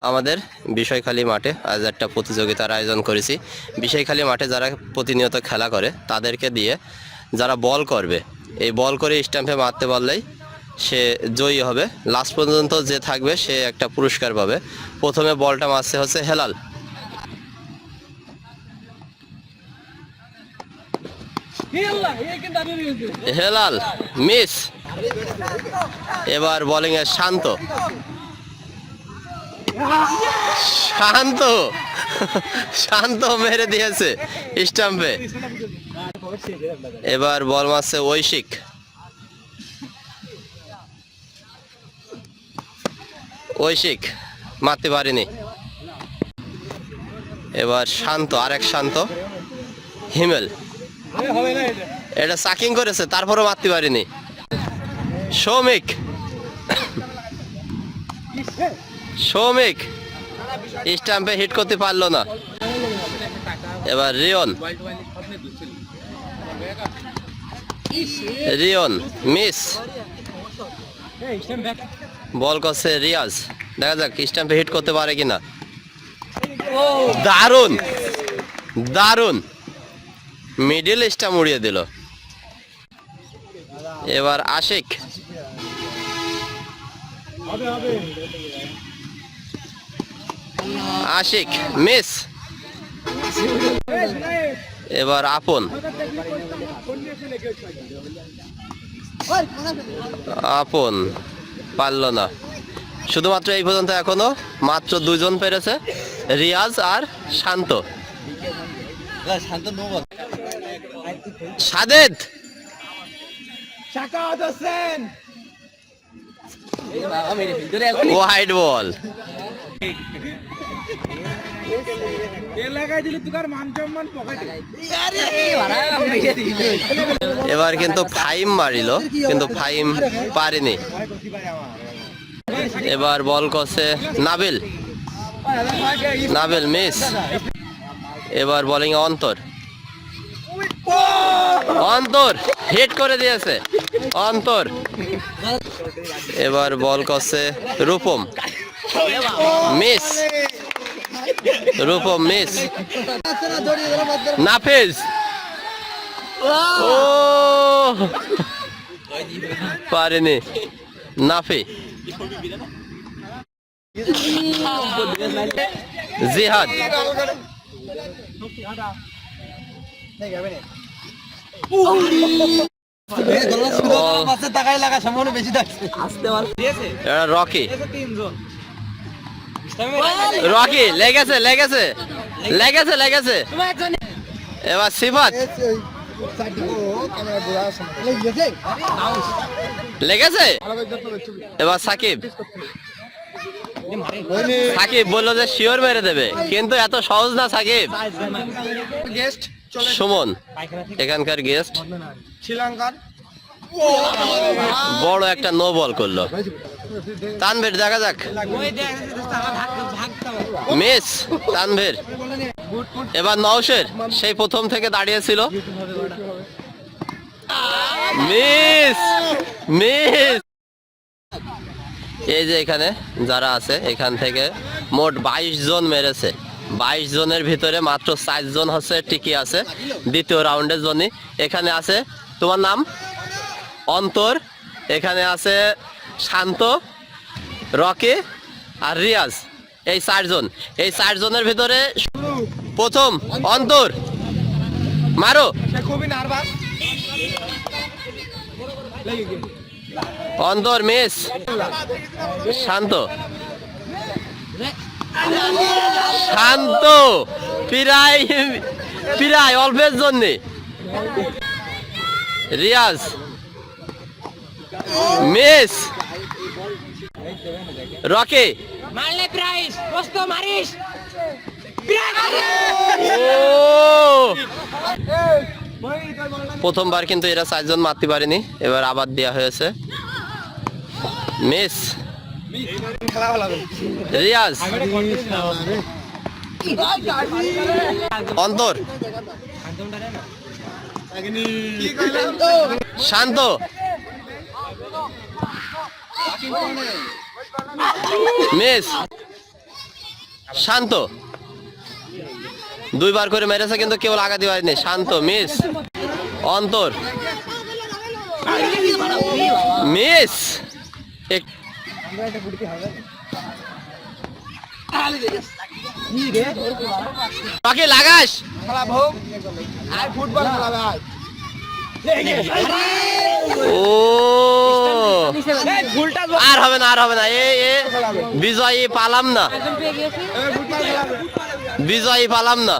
আমাদের বিষয়খালী মাঠে আজ একটা প্রতিযোগিতার আয়োজন করেছি। বিষয়খালী মাঠে যারা প্রতিনিয়ত খেলা করে তাদেরকে দিয়ে যারা বল করবে, এই বল করে স্ট্যাম্পে মারতে পারলেই সে জয়ী হবে। লাস্ট পর্যন্ত যে থাকবে সে একটা পুরস্কার পাবে। প্রথমে বলটা মারছে হচ্ছে হেলাল। হেলাল মিস। এবার বোলিং এ শান্ত। শান্ত শান্ত মেরে দিয়েছে স্টাম্পে। এবার বল মারছে ঐশিক। ঐশিক মারতে পারেনি। এবার শান্ত, আরেক শান্ত হিমেল। এটা সাকিং করেছে, তারপরও মারতে পারেনি। সৌমিক সৌমিক স্টাম্পে হিট করতে পারলো না। এবার রিয়ন রিয়ন মিস। বল করছে রিয়াজ। দেখা যাক স্টাম্পে হিট করতে পারে কিনা। দারুণ দারুণ মিডিল স্টাম্প উড়িয়ে দিল। এবার আশিক। আশিক মিস। এবার আপন। আপন পারল না। শুধুমাত্র এই পর্যন্ত এখনো মাত্র দুজন পেরেছে, রিয়াজ আর শান্ত। সাদেদ ওয়াইড বল। এবার কিন্তু ফাইম মারিল, কিন্তু ফাইম পারেনি। এবার বল করছে নাবিল। নাবিল মিস। এবার বোলিং অন্তর। অন্তর হিট করে দিয়েছে অন্তর। এবার বল করছে রূপম। মিস। রূপম মিস। নাফিজ ও পারেনি। নাফি। জিহাদ। রকি রকি লেগেছে লেগেছে লেগেছে লেগেছে। এবার সিফাত লেগেছে। এবার সাকিব। সাকিব বললো যে শিওর মেরে দেবে, কিন্তু এত সহজ না সাকিব। সুমন এখানকার গেস্ট শ্রীলঙ্কার বড় একটা নো বল করলো। তানভীর দেখা যাক। মিস তানভীর। এবার নওশের, সেই প্রথম থেকে দাঁড়িয়েছিল। Miss miss. এই যে এখানে যারা আছে, এখান থেকে মোট 22 জন মেরেছে। 22 জনের ভিতরে মাত্র 4 জন হচ্ছে টিকে আছে দ্বিতীয় রাউন্ডের জন্য। এখানে আছে তোমার নাম অন্তর, এখানে আছে শান্ত, রকি আর রিয়াজ। এই 4 জন। এই 4 জনের ভিতরে প্রথম অন্তর। মারো। অন্তর মিস। শান্ত শান্ত প্রায় প্রায় অল্পের জন্য। রিয়াজ মিস। রকি মারলে প্রাইস বস্ত মারিস। প্রথমবার কিন্তু এরা 4 জন মারতে পারেনি, এবার আবার দেওয়া হয়েছে। মিস। রিয়াজ অন্তর শান্ত মিস। শান্ত দুইবার করে মেরেছে কিন্তু কেউ লাগাতে পারেনি। শান্ত মিস। অন্তর মিস। বাকি লাগাস ও আর হবে না, আর হবে না। এ বিজয়ী পালাম না, বিজয়ী পালাম না।